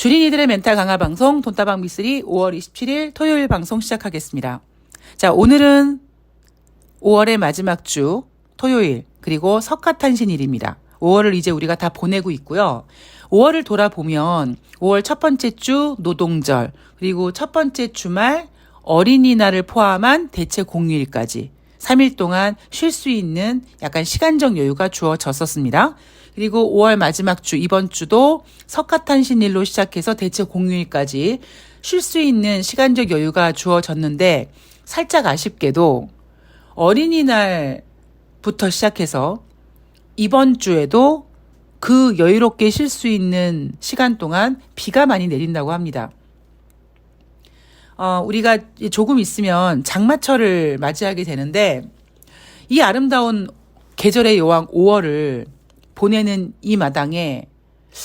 주린이들의 멘탈 강화 방송 돈다방 미쓰리 5월 27일 토요일 방송 시작하겠습니다. 자, 오늘은 5월의 마지막 주 토요일 그리고 석가탄신일입니다. 5월을 이제 우리가 다 보내고 있고요. 5월을 돌아보면 5월 첫 번째 주 노동절 그리고 첫 번째 주말 어린이날을 포함한 대체 공휴일까지 3일 동안 쉴 수 있는 약간 시간적 여유가 주어졌었습니다. 그리고 5월 마지막 주 이번 주도 석가탄신일로 시작해서 대체 공휴일까지 쉴 수 있는 시간적 여유가 주어졌는데 살짝 아쉽게도 어린이날부터 시작해서 이번 주에도 그 여유롭게 쉴 수 있는 시간 동안 비가 많이 내린다고 합니다. 우리가 조금 있으면 장마철을 맞이하게 되는데 이 아름다운 계절의 여왕 5월을 보내는 이 마당에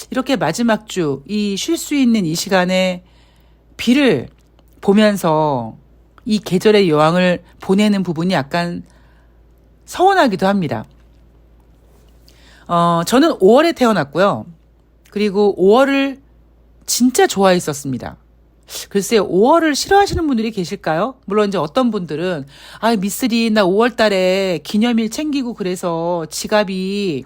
이렇게 마지막 주 이 쉴 수 있는 이 시간에 비를 보면서 이 계절의 여왕을 보내는 부분이 약간 서운하기도 합니다. 저는 5월에 태어났고요. 그리고 5월을 진짜 좋아했었습니다. 글쎄요, 5월을 싫어하시는 분들이 계실까요? 물론 이제 어떤 분들은 미쓰리 나 5월 달에 기념일 챙기고 그래서 지갑이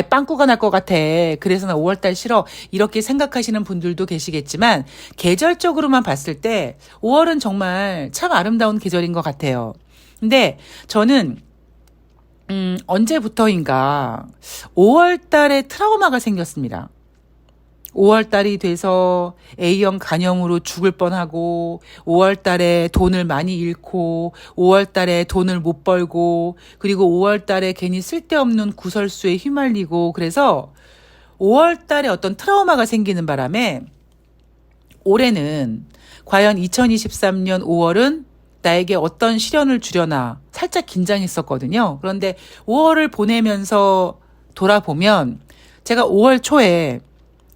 빵꾸가 날 것 같아. 그래서 나 5월 달 싫어. 이렇게 생각하시는 분들도 계시겠지만 계절적으로만 봤을 때 5월은 정말 참 아름다운 계절인 것 같아요. 근데 저는 언제부터인가 5월 달에 트라우마가 생겼습니다. 5월 달이 돼서 A형 간염으로 죽을 뻔하고 5월 달에 돈을 많이 잃고 5월 달에 돈을 못 벌고 그리고 5월 달에 괜히 쓸데없는 구설수에 휘말리고 그래서 5월 달에 어떤 트라우마가 생기는 바람에 올해는 과연 2023년 5월은 나에게 어떤 시련을 주려나 살짝 긴장했었거든요. 그런데 5월을 보내면서 돌아보면 제가 5월 초에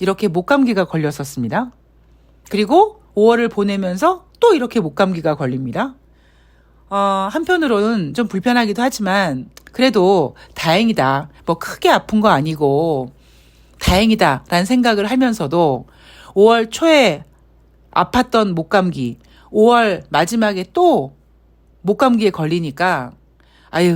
이렇게 목감기가 걸렸었습니다. 그리고 5월을 보내면서 또 이렇게 목감기가 걸립니다. 한편으로는 좀 불편하기도 하지만 그래도 다행이다. 뭐 크게 아픈 거 아니고 다행이다 라는 생각을 하면서도 5월 초에 아팠던 목감기 5월 마지막에 또 목감기에 걸리니까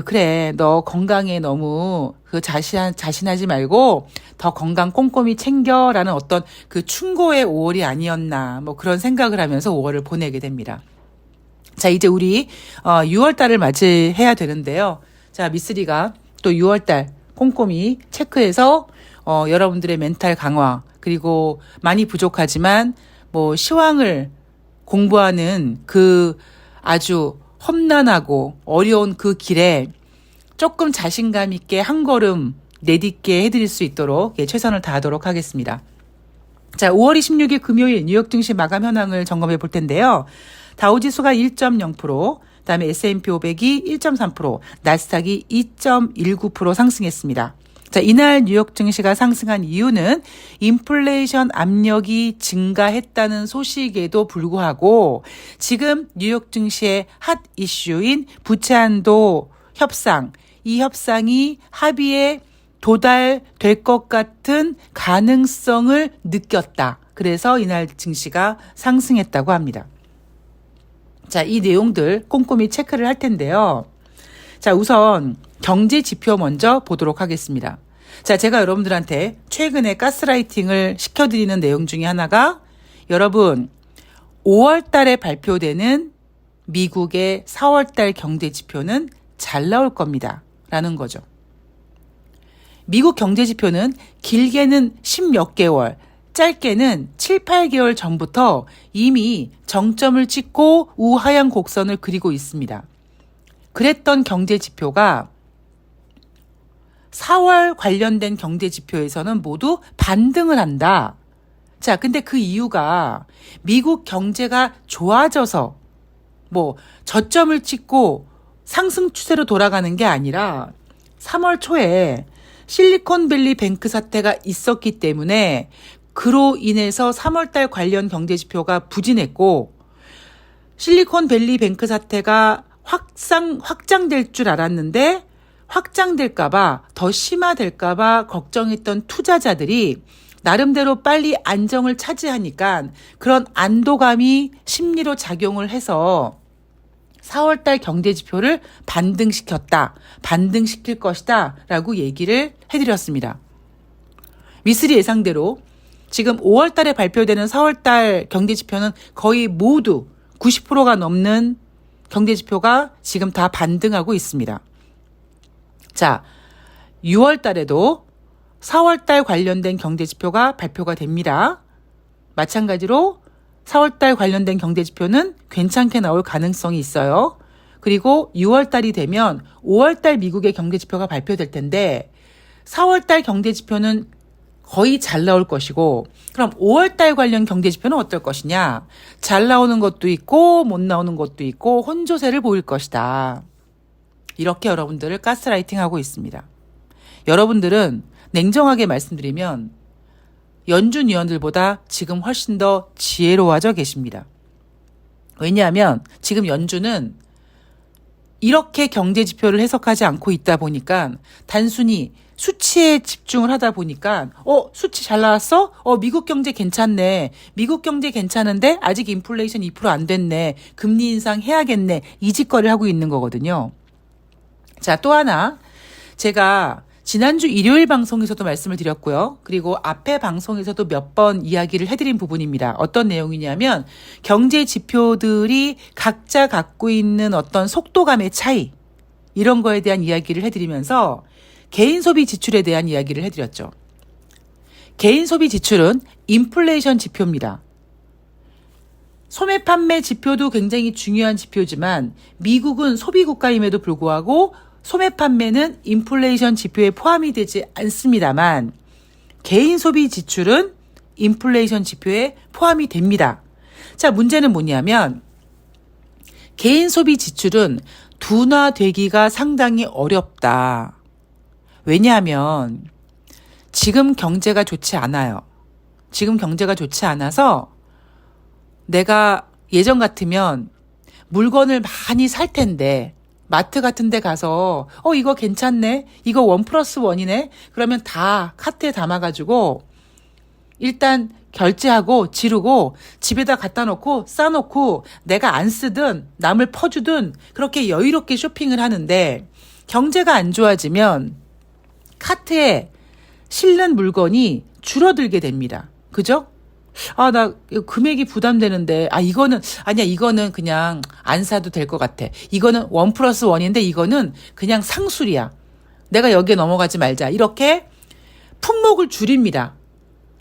그래 너 건강에 너무 자신하지 말고 더 건강 꼼꼼히 챙겨라는 어떤 그 충고의 5월이 아니었나 뭐 그런 생각을 하면서 5월을 보내게 됩니다. 자, 이제 우리 6월 달을 맞이해야 되는데요. 자, 미쓰리가 또 6월 달 꼼꼼히 체크해서 여러분들의 멘탈 강화 그리고 많이 부족하지만 뭐 시황을 공부하는 그 아주 험난하고 어려운 그 길에 조금 자신감 있게 한 걸음 내딛게 해드릴 수 있도록 최선을 다하도록 하겠습니다. 자, 5월 26일 금요일 뉴욕 증시 마감 현황을 점검해 볼 텐데요. 다우지수가 1.0%, 그다음에 S&P 500이 1.3%, 나스닥이 2.19% 상승했습니다. 자, 이날 뉴욕 증시가 상승한 이유는 인플레이션 압력이 증가했다는 소식에도 불구하고 지금 뉴욕 증시의 핫 이슈인 부채 한도 협상, 이 협상이 합의에 도달될 것 같은 가능성을 느꼈다. 그래서 이날 증시가 상승했다고 합니다. 자, 이 내용들 꼼꼼히 체크를 할 텐데요. 자, 우선 경제 지표 먼저 보도록 하겠습니다. 자, 제가 여러분들한테 최근에 가스라이팅을 시켜드리는 내용 중에 하나가 여러분 5월 달에 발표되는 미국의 4월 달 경제 지표는 잘 나올 겁니다. 라는 거죠. 미국 경제 지표는 길게는 10몇 개월, 짧게는 7, 8개월 전부터 이미 정점을 찍고 우하향 곡선을 그리고 있습니다. 그랬던 경제 지표가 4월 관련된 경제 지표에서는 모두 반등을 한다. 자, 근데 그 이유가 미국 경제가 좋아져서 뭐 저점을 찍고 상승 추세로 돌아가는 게 아니라 3월 초에 실리콘밸리 뱅크 사태가 있었기 때문에 그로 인해서 3월 달 관련 경제 지표가 부진했고 실리콘밸리 뱅크 사태가 확장될 줄 알았는데 확장될까봐 더 심화될까봐 걱정했던 투자자들이 나름대로 빨리 안정을 차지하니까 그런 안도감이 심리로 작용을 해서 4월달 경제지표를 반등시켰다, 반등시킬 것이다 라고 얘기를 해드렸습니다. 미쓰리 예상대로 지금 5월달에 발표되는 4월달 경제지표는 거의 모두 90%가 넘는 경제지표가 지금 다 반등하고 있습니다. 자, 6월달에도 4월달 관련된 경제지표가 발표가 됩니다. 마찬가지로 4월달 관련된 경제지표는 괜찮게 나올 가능성이 있어요. 그리고 6월달이 되면 5월달 미국의 경제지표가 발표될 텐데 4월달 경제지표는 거의 잘 나올 것이고 그럼 5월달 관련 경제지표는 어떨 것이냐. 잘 나오는 것도 있고 못 나오는 것도 있고 혼조세를 보일 것이다. 이렇게 여러분들을 가스라이팅하고 있습니다. 여러분들은 냉정하게 말씀드리면 연준 위원들보다 지금 훨씬 더 지혜로워져 계십니다. 왜냐하면 지금 연준은 이렇게 경제지표를 해석하지 않고 있다 보니까 단순히 수치에 집중을 하다 보니까 수치 잘 나왔어? 미국 경제 괜찮네. 미국 경제 괜찮은데 아직 인플레이션 2% 안 됐네. 금리 인상 해야겠네. 이 짓거리를 하고 있는 거거든요. 자, 또 하나 제가 지난주 일요일 방송에서도 말씀을 드렸고요. 그리고 앞에 방송에서도 몇 번 이야기를 해드린 부분입니다. 어떤 내용이냐면 경제 지표들이 각자 갖고 있는 어떤 속도감의 차이 이런 거에 대한 이야기를 해드리면서 개인 소비 지출에 대한 이야기를 해드렸죠. 개인 소비 지출은 인플레이션 지표입니다. 소매 판매 지표도 굉장히 중요한 지표지만 미국은 소비 국가임에도 불구하고 소매 판매는 인플레이션 지표에 포함이 되지 않습니다만 개인 소비 지출은 인플레이션 지표에 포함이 됩니다. 자, 문제는 뭐냐면 개인 소비 지출은 둔화되기가 상당히 어렵다. 왜냐하면 지금 경제가 좋지 않아요. 지금 경제가 좋지 않아서 내가 예전 같으면 물건을 많이 살 텐데 마트 같은 데 가서 이거 괜찮네. 이거 1+1이네. 그러면 다 카트에 담아가지고 일단 결제하고 지르고 집에다 갖다 놓고 싸놓고 내가 안 쓰든 남을 퍼주든 그렇게 여유롭게 쇼핑을 하는데 경제가 안 좋아지면 카트에 실는 물건이 줄어들게 됩니다. 그죠? 나 금액이 부담되는데, 이거는 그냥 안 사도 될 것 같아. 이거는 1+1인데 이거는 그냥 상술이야. 내가 여기에 넘어가지 말자. 이렇게 품목을 줄입니다.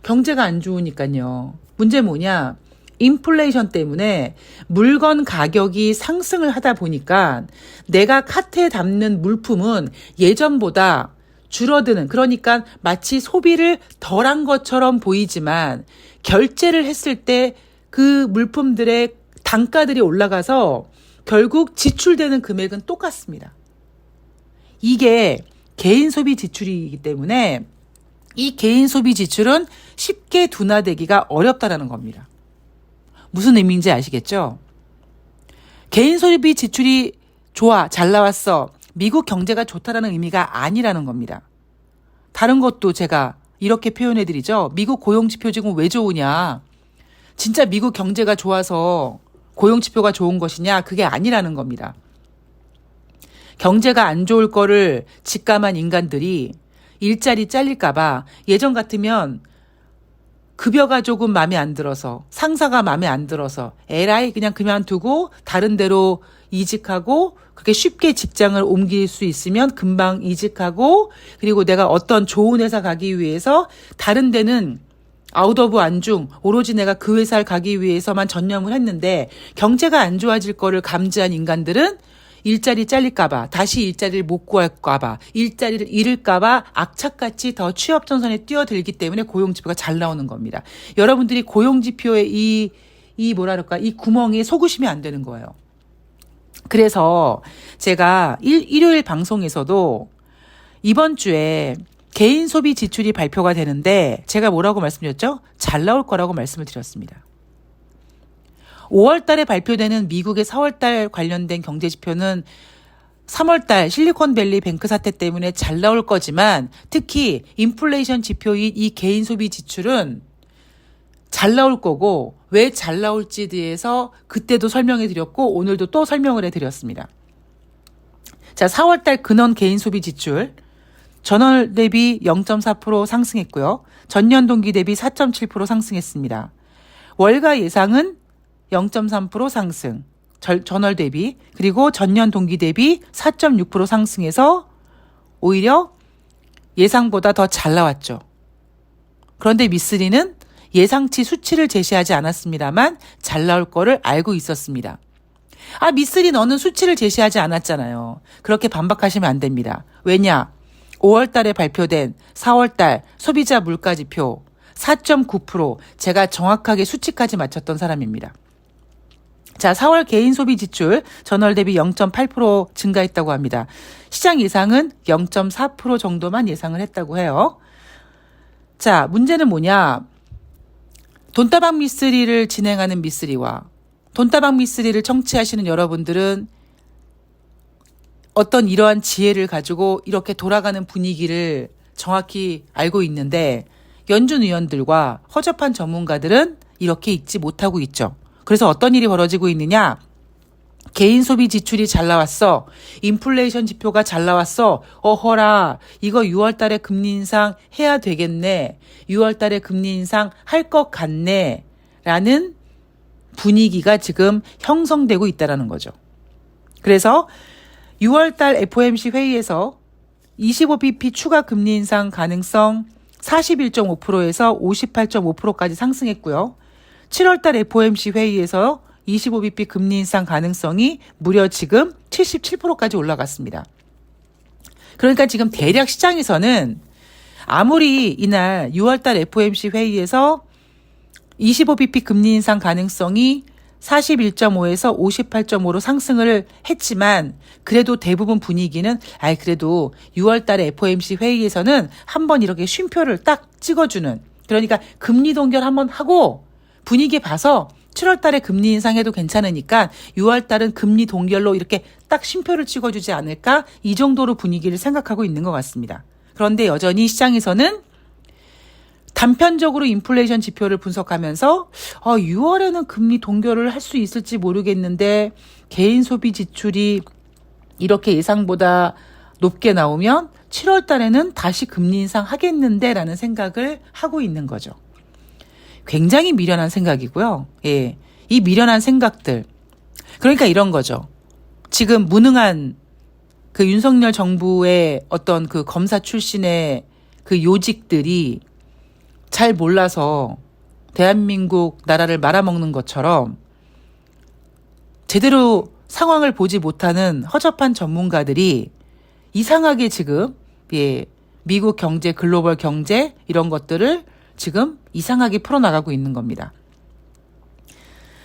경제가 안 좋으니까요. 문제 뭐냐? 인플레이션 때문에 물건 가격이 상승을 하다 보니까 내가 카트에 담는 물품은 예전보다 줄어드는, 그러니까 마치 소비를 덜한 것처럼 보이지만 결제를 했을 때 그 물품들의 단가들이 올라가서 결국 지출되는 금액은 똑같습니다. 이게 개인 소비 지출이기 때문에 이 개인 소비 지출은 쉽게 둔화되기가 어렵다라는 겁니다. 무슨 의미인지 아시겠죠? 개인 소비 지출이 좋아, 잘 나왔어. 미국 경제가 좋다라는 의미가 아니라는 겁니다. 다른 것도 제가 이렇게 표현해드리죠. 미국 고용지표 지금 왜 좋으냐? 진짜 미국 경제가 좋아서 고용지표가 좋은 것이냐? 그게 아니라는 겁니다. 경제가 안 좋을 거를 직감한 인간들이 일자리 잘릴까봐 예전 같으면 급여가 조금 마음에 안 들어서 상사가 마음에 안 들어서 에라이 그냥 그만두고 다른 데로 이직하고 그렇게 쉽게 직장을 옮길 수 있으면 금방 이직하고 그리고 내가 어떤 좋은 회사 가기 위해서 다른 데는 아웃 오브 안중 오로지 내가 그 회사를 가기 위해서만 전념을 했는데 경제가 안 좋아질 거를 감지한 인간들은 일자리 잘릴까봐 다시 일자리를 못 구할까봐 일자리를 잃을까봐 악착같이 더 취업 전선에 뛰어들기 때문에 고용지표가 잘 나오는 겁니다. 여러분들이 고용지표의 이 구멍에 속으시면 안 되는 거예요. 그래서 제가 일요일 방송에서도 이번 주에 개인 소비 지출이 발표가 되는데 제가 뭐라고 말씀드렸죠? 잘 나올 거라고 말씀을 드렸습니다. 5월 달에 발표되는 미국의 4월 달 관련된 경제 지표는 3월달 실리콘밸리 뱅크 사태 때문에 잘 나올 거지만 특히 인플레이션 지표인 이 개인 소비 지출은 잘 나올 거고 왜 잘 나올지에 대해서 그때도 설명해 드렸고 오늘도 또 설명을 해 드렸습니다. 자, 4월달 근원 개인 소비 지출 전월 대비 0.4% 상승했고요. 전년 동기 대비 4.7% 상승했습니다. 월가 예상은 0.3% 상승, 전월 대비, 그리고 전년 동기 대비 4.6% 상승해서 오히려 예상보다 더 잘 나왔죠. 그런데 미쓰리는 예상치 수치를 제시하지 않았습니다만 잘 나올 거를 알고 있었습니다. 아, 미쓰리 너는 수치를 제시하지 않았잖아요. 그렇게 반박하시면 안 됩니다. 왜냐? 5월 달에 발표된 4월 달 소비자 물가 지표 4.9% 제가 정확하게 수치까지 맞췄던 사람입니다. 자, 4월 개인 소비 지출 전월 대비 0.8% 증가했다고 합니다. 시장 예상은 0.4% 정도만 예상을 했다고 해요. 자, 문제는 뭐냐? 돈다방 미쓰리를 진행하는 미쓰리와 돈다방 미쓰리를 청취하시는 여러분들은 어떤 이러한 지혜를 가지고 이렇게 돌아가는 분위기를 정확히 알고 있는데 연준 의원들과 허접한 전문가들은 이렇게 읽지 못하고 있죠. 그래서 어떤 일이 벌어지고 있느냐? 개인 소비 지출이 잘 나왔어. 인플레이션 지표가 잘 나왔어. 어허라. 이거 6월 달에 금리 인상 해야 되겠네. 6월 달에 금리 인상 할 것 같네. 라는 분위기가 지금 형성되고 있다는 거죠. 그래서 6월 달 FOMC 회의에서 25bp 추가 금리 인상 가능성 41.5%에서 58.5%까지 상승했고요. 7월 달 FOMC 회의에서 25bp 금리 인상 가능성이 무려 지금 77%까지 올라갔습니다. 그러니까 지금 대략 시장에서는 아무리 이날 6월 달 FOMC 회의에서 25bp 금리 인상 가능성이 41.5에서 58.5로 상승을 했지만 그래도 대부분 분위기는 그래도 6월 달에 FOMC 회의에서는 한번 이렇게 쉼표를 딱 찍어주는, 그러니까 금리 동결 한번 하고 분위기 봐서 7월 달에 금리 인상해도 괜찮으니까 6월 달은 금리 동결로 이렇게 딱 쉼표를 찍어주지 않을까, 이 정도로 분위기를 생각하고 있는 것 같습니다. 그런데 여전히 시장에서는 단편적으로 인플레이션 지표를 분석하면서 6월에는 금리 동결을 할 수 있을지 모르겠는데 개인 소비 지출이 이렇게 예상보다 높게 나오면 7월 달에는 다시 금리 인상하겠는데 라는 생각을 하고 있는 거죠. 굉장히 미련한 생각이고요. 예, 이 미련한 생각들. 그러니까 이런 거죠. 지금 무능한 그 윤석열 정부의 어떤 그 검사 출신의 그 요직들이 잘 몰라서 대한민국 나라를 말아먹는 것처럼 제대로 상황을 보지 못하는 허접한 전문가들이 이상하게 지금 미국 경제, 글로벌 경제 이런 것들을 지금 이상하게 풀어나가고 있는 겁니다.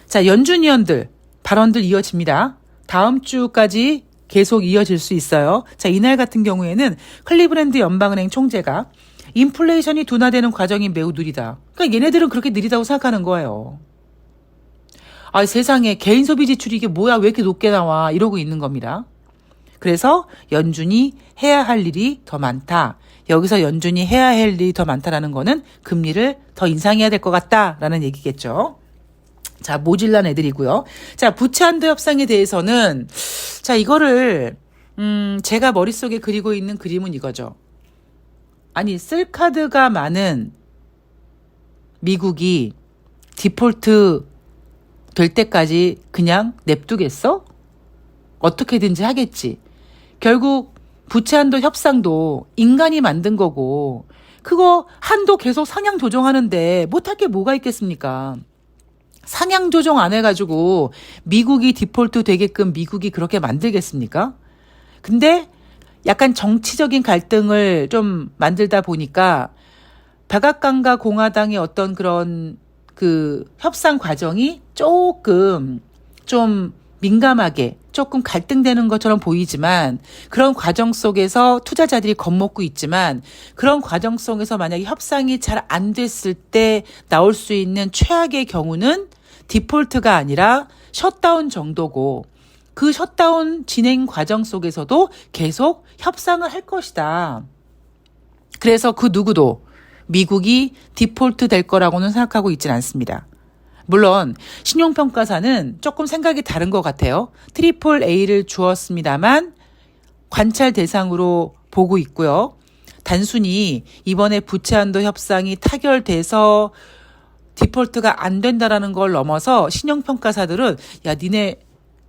자, 연준 의원들 발언들 이어집니다. 다음 주까지 계속 이어질 수 있어요. 자, 이날 같은 경우에는 클리브랜드 연방은행 총재가 인플레이션이 둔화되는 과정이 매우 느리다. 그러니까 얘네들은 그렇게 느리다고 생각하는 거예요. 세상에 개인 소비 지출이 이게 뭐야, 왜 이렇게 높게 나와, 이러고 있는 겁니다. 그래서 연준이 해야 할 일이 더 많다. 여기서 연준이 해야 할 일이 더 많다라는 거는 금리를 더 인상해야 될 것 같다라는 얘기겠죠. 자, 모질란 애들이고요. 자, 부채 한도 협상에 대해서는 자, 이거를 제가 머릿속에 그리고 있는 그림은 이거죠. 아니, 쓸 카드가 많은 미국이 디폴트 될 때까지 그냥 냅두겠어? 어떻게든지 하겠지. 결국 부채 한도 협상도 인간이 만든 거고 그거 한도 계속 상향 조정하는데 못할 게 뭐가 있겠습니까? 상향 조정 안 해가지고 미국이 디폴트 되게끔 미국이 그렇게 만들겠습니까? 근데 약간 정치적인 갈등을 좀 만들다 보니까 백악관과 공화당의 어떤 그런 그 협상 과정이 조금 좀 민감하게 조금 갈등되는 것처럼 보이지만 그런 과정 속에서 투자자들이 겁먹고 있지만 그런 과정 속에서 만약에 협상이 잘 안 됐을 때 나올 수 있는 최악의 경우는 디폴트가 아니라 셧다운 정도고 그 셧다운 진행 과정 속에서도 계속 협상을 할 것이다. 그래서 그 누구도 미국이 디폴트 될 거라고는 생각하고 있진 않습니다. 물론 신용평가사는 조금 생각이 다른 것 같아요. 트리플 A를 주었습니다만 관찰 대상으로 보고 있고요. 단순히 이번에 부채 한도 협상이 타결돼서 디폴트가 안 된다라는 걸 넘어서 신용평가사들은 야 니네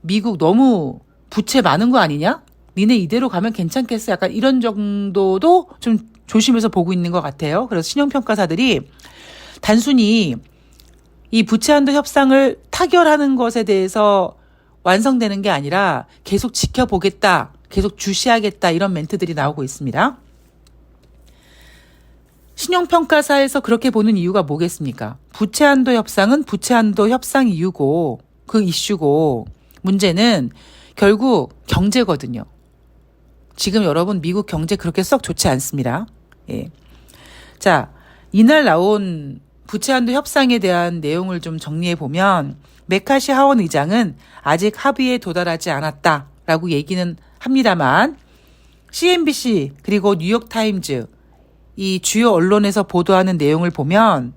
미국 너무 부채 많은 거 아니냐? 니네 이대로 가면 괜찮겠어? 약간 이런 정도도 좀 조심해서 보고 있는 것 같아요. 그래서 신용평가사들이 단순히 이 부채 한도 협상을 타결하는 것에 대해서 완성되는 게 아니라 계속 지켜보겠다, 계속 주시하겠다 이런 멘트들이 나오고 있습니다. 신용평가사에서 그렇게 보는 이유가 뭐겠습니까? 부채 한도 협상은 부채 한도 협상 이유고 그 이슈고 문제는 결국 경제거든요. 지금 여러분 미국 경제 그렇게 썩 좋지 않습니다. 예. 자, 이날 나온 부채 한도 협상에 대한 내용을 좀 정리해 보면 메카시 하원 의장은 아직 합의에 도달하지 않았다라고 얘기는 합니다만 CNBC 그리고 뉴욕타임즈 이 주요 언론에서 보도하는 내용을 보면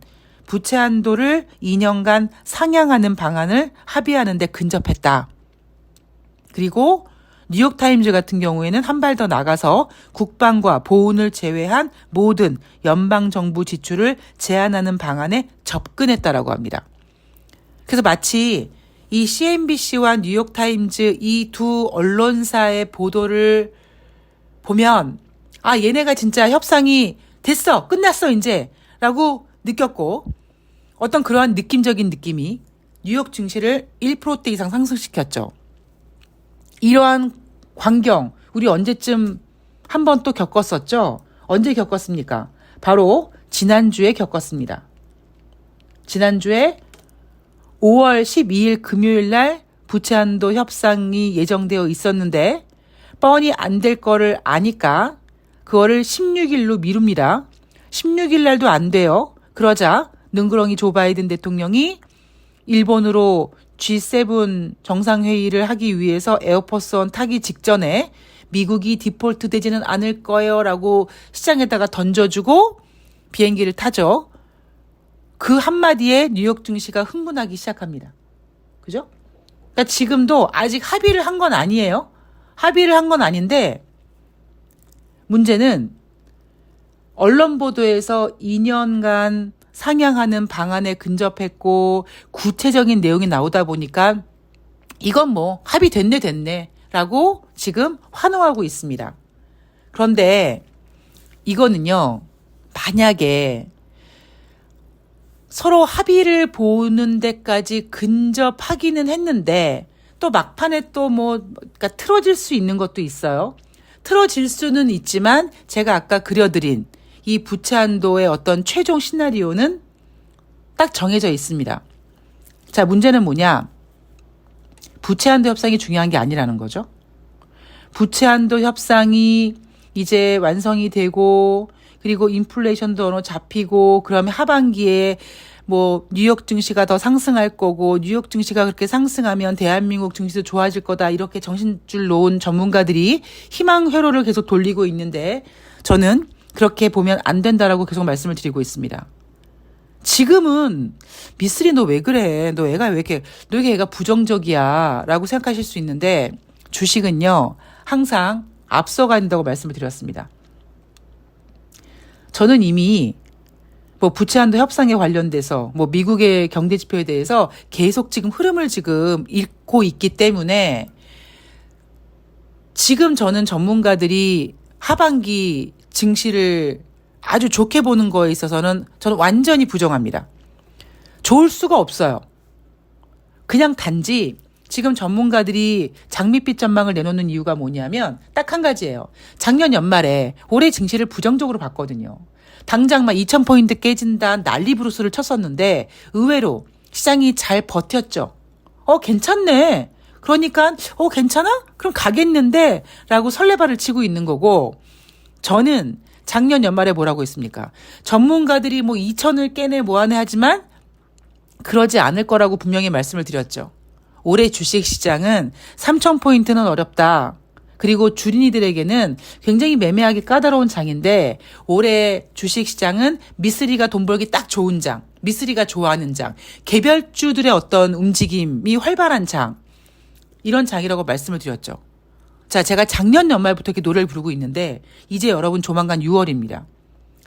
부채 한도를 2년간 상향하는 방안을 합의하는 데 근접했다. 그리고 뉴욕타임즈 같은 경우에는 한 발 더 나가서 국방과 보훈을 제외한 모든 연방정부 지출을 제한하는 방안에 접근했다라고 합니다. 그래서 마치 이 CNBC와 뉴욕타임즈 이 두 언론사의 보도를 보면 아 얘네가 진짜 협상이 됐어 끝났어 이제 라고 느꼈고 어떤 그러한 느낌적인 느낌이 뉴욕 증시를 1%대 이상 상승시켰죠. 이러한 광경 우리 언제쯤 한번 또 겪었었죠? 언제 겪었습니까? 바로 지난주에 겪었습니다. 지난주에 5월 12일 금요일 날 부채 한도 협상이 예정되어 있었는데 뻔히 안 될 거를 아니까 그거를 16일로 미룹니다. 16일 날도 안 돼요. 그러자 능구렁이 조 바이든 대통령이 일본으로 G7 정상회의를 하기 위해서 에어포스원 타기 직전에 미국이 디폴트 되지는 않을 거예요 라고 시장에다가 던져주고 비행기를 타죠. 그 한마디에 뉴욕 증시가 흥분하기 시작합니다. 그죠? 그러니까 지금도 아직 합의를 한 건 아니에요. 합의를 한 건 아닌데 문제는 언론 보도에서 2년간 상향하는 방안에 근접했고 구체적인 내용이 나오다 보니까 이건 뭐 합의됐네 라고 지금 환호하고 있습니다. 그런데 이거는요. 만약에 서로 합의를 보는 데까지 근접하기는 했는데 또 막판에 또 그러니까 틀어질 수 있는 것도 있어요. 틀어질 수는 있지만 제가 아까 그려드린 이 부채 한도의 어떤 최종 시나리오는 딱 정해져 있습니다. 자, 문제는 뭐냐? 부채 한도 협상이 중요한 게 아니라는 거죠. 부채 한도 협상이 이제 완성이 되고 그리고 인플레이션도 어느 잡히고 그러면 하반기에 뉴욕 증시가 더 상승할 거고 뉴욕 증시가 그렇게 상승하면 대한민국 증시도 좋아질 거다 이렇게 정신줄 놓은 전문가들이 희망 회로를 계속 돌리고 있는데 저는 그렇게 보면 안 된다라고 계속 말씀을 드리고 있습니다. 지금은 미쓰리 너 왜 그래? 너 애가 왜 이렇게 너 이게 애가 부정적이야? 라고 생각하실 수 있는데 주식은요 항상 앞서간다고 말씀을 드렸습니다. 저는 이미 부채 한도 협상에 관련돼서 미국의 경제 지표에 대해서 계속 지금 흐름을 지금 읽고 있기 때문에 지금 저는 전문가들이 하반기 증시를 아주 좋게 보는 거에 있어서는 저는 완전히 부정합니다. 좋을 수가 없어요. 그냥 단지 지금 전문가들이 장밋빛 전망을 내놓는 이유가 뭐냐면 딱 한 가지예요. 작년 연말에 올해 증시를 부정적으로 봤거든요. 당장 2,000포인트 깨진다 난리 부르스를 쳤었는데 의외로 시장이 잘 버텼죠. 괜찮네. 그러니까 괜찮아? 그럼 가겠는데 라고 설레발을 치고 있는 거고 저는 작년 연말에 뭐라고 했습니까? 전문가들이 2,000을 깨네 뭐하네 하지만 그러지 않을 거라고 분명히 말씀을 드렸죠. 올해 주식시장은 3,000포인트는 어렵다. 그리고 주린이들에게는 굉장히 매매하기 까다로운 장인데 올해 주식시장은 미쓰리가 돈 벌기 딱 좋은 장, 미쓰리가 좋아하는 장, 개별주들의 어떤 움직임이 활발한 장, 이런 장이라고 말씀을 드렸죠. 자, 제가 작년 연말부터 이렇게 노래를 부르고 있는데 이제 여러분 조만간 6월입니다.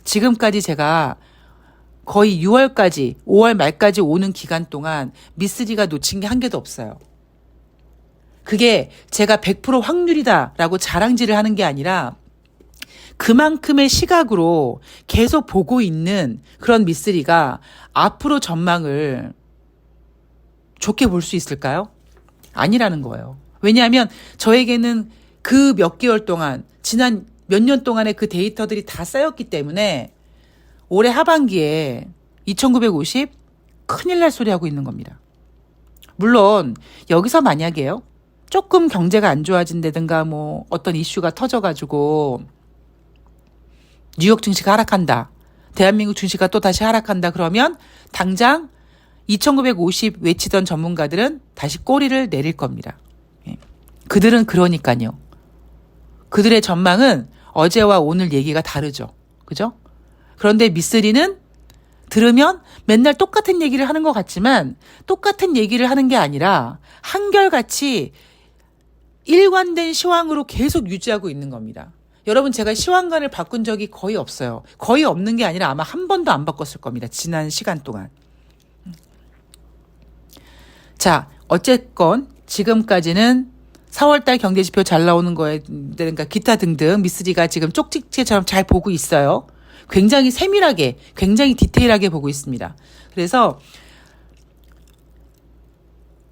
지금까지 제가 거의 6월까지, 5월 말까지 오는 기간 동안 미쓰리가 놓친 게 한 개도 없어요. 그게 제가 100% 확률이다라고 자랑질을 하는 게 아니라 그만큼의 시각으로 계속 보고 있는 그런 미쓰리가 앞으로 전망을 좋게 볼 수 있을까요? 아니라는 거예요. 왜냐하면 저에게는 그 몇 개월 동안, 지난 몇 년 동안의 그 데이터들이 다 쌓였기 때문에 올해 하반기에 2950 큰일 날 소리 하고 있는 겁니다. 물론 여기서 만약에요. 조금 경제가 안 좋아진다든가 뭐 어떤 이슈가 터져가지고 뉴욕 증시가 하락한다. 대한민국 증시가 또 다시 하락한다. 그러면 당장 2950 외치던 전문가들은 다시 꼬리를 내릴 겁니다. 그들은 그러니까요. 그들의 전망은 어제와 오늘 얘기가 다르죠. 그죠? 그런데 미쓰리는 들으면 맨날 똑같은 얘기를 하는 것 같지만 똑같은 얘기를 하는 게 아니라 한결같이 일관된 시황으로 계속 유지하고 있는 겁니다. 여러분 제가 시황관을 바꾼 적이 거의 없어요. 거의 없는 게 아니라 아마 한 번도 안 바꿨을 겁니다. 지난 시간 동안. 자, 어쨌건 지금까지는 4월달 경제지표 잘 나오는 거에 그러니까 기타 등등 미쓰리가 지금 쪽집게처럼 잘 보고 있어요. 굉장히 세밀하게, 굉장히 디테일하게 보고 있습니다. 그래서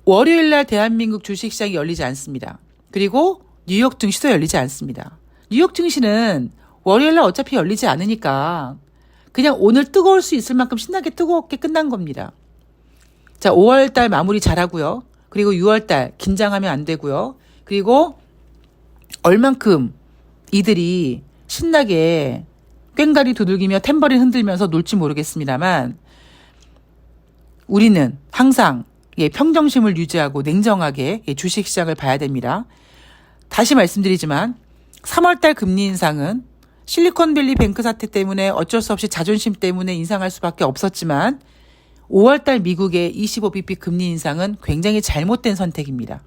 월요일날 대한민국 주식시장이 열리지 않습니다. 그리고 뉴욕 증시도 열리지 않습니다. 뉴욕 증시는 월요일날 어차피 열리지 않으니까 그냥 오늘 뜨거울 수 있을 만큼 신나게 뜨겁게 끝난 겁니다. 자, 5월달 마무리 잘하고요. 그리고 6월달 긴장하면 안 되고요. 그리고 얼만큼 이들이 신나게 꽹가리 두들기며 탬버린 흔들면서 놀지 모르겠습니다만 우리는 항상 평정심을 유지하고 냉정하게 주식시장을 봐야 됩니다. 다시 말씀드리지만 3월달 금리 인상은 실리콘밸리 뱅크 사태 때문에 어쩔 수 없이 자존심 때문에 인상할 수밖에 없었지만 5월달 미국의 25bp 금리 인상은 굉장히 잘못된 선택입니다.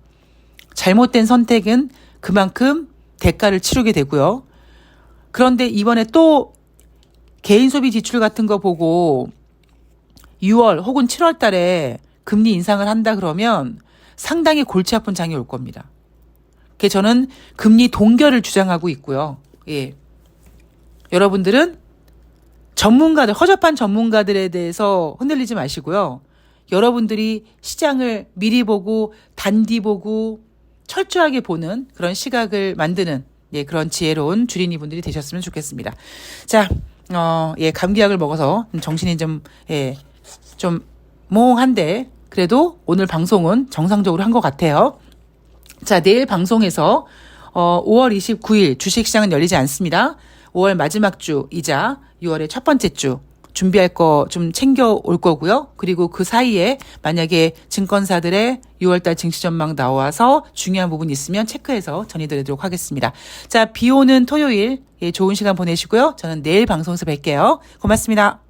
잘못된 선택은 그만큼 대가를 치르게 되고요. 그런데 이번에 또 개인 소비 지출 같은 거 보고 6월 혹은 7월 달에 금리 인상을 한다 그러면 상당히 골치 아픈 장이 올 겁니다. 그래서 저는 금리 동결을 주장하고 있고요. 예. 여러분들은 전문가들, 허접한 전문가들에 대해서 흔들리지 마시고요. 여러분들이 시장을 미리 보고 단디 보고 철저하게 보는 그런 시각을 만드는 그런 지혜로운 주린이 분들이 되셨으면 좋겠습니다. 자, 감기약을 먹어서 정신이 좀 몽한데 그래도 오늘 방송은 정상적으로 한 것 같아요. 자, 내일 방송에서 5월 29일 주식시장은 열리지 않습니다. 5월 마지막 주이자 6월의 첫 번째 주 준비할 거 좀 챙겨 올 거고요. 그리고 그 사이에 만약에 증권사들의 6월달 증시 전망 나와서 중요한 부분이 있으면 체크해서 전해드리도록 하겠습니다. 자, 비 오는 토요일 좋은 시간 보내시고요. 저는 내일 방송에서 뵐게요. 고맙습니다.